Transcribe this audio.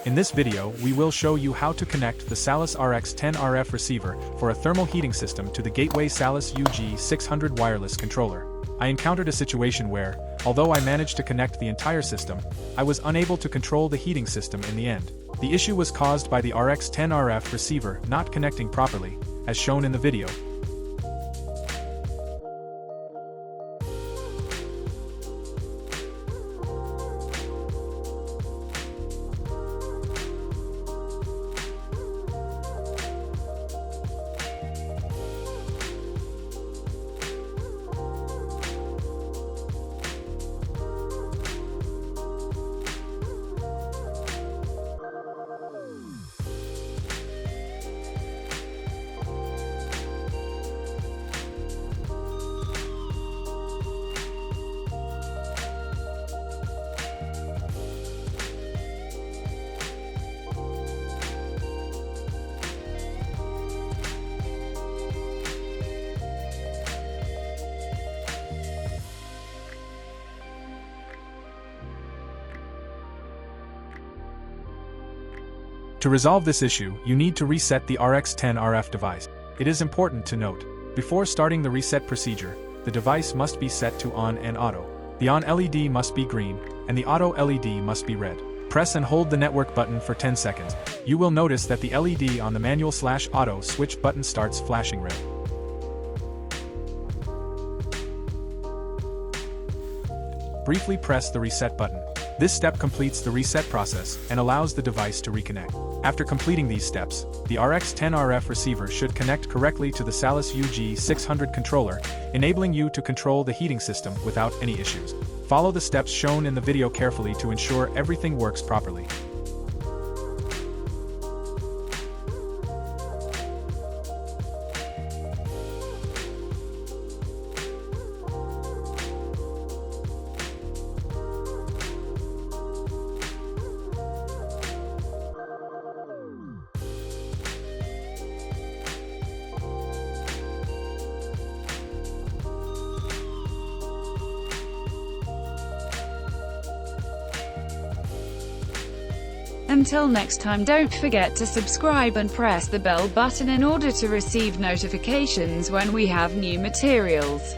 In this video, we will show you how to connect the Salus RX10RF receiver for a thermal heating system to the Gateway Salus UGE600 wireless controller. I encountered a situation where, although I managed to connect the entire system, I was unable to control the heating system in the end. The issue was caused by the RX10RF receiver not connecting properly, as shown in the video. To resolve this issue, you need to reset the RX10RF device. It is important to note, before starting the reset procedure, the device must be set to on and auto. The on LED must be green, and the auto LED must be red. Press and hold the network button for 10 seconds. You will notice that the LED on the manual/auto switch button starts flashing red. Briefly press the reset button. This step completes the reset process and allows the device to reconnect. After completing these steps, the RX10RF receiver should connect correctly to the Salus UGE600 controller, enabling you to control the heating system without any issues. Follow the steps shown in the video carefully to ensure everything works properly. Until next time, don't forget to subscribe and press the bell button in order to receive notifications when we have new materials.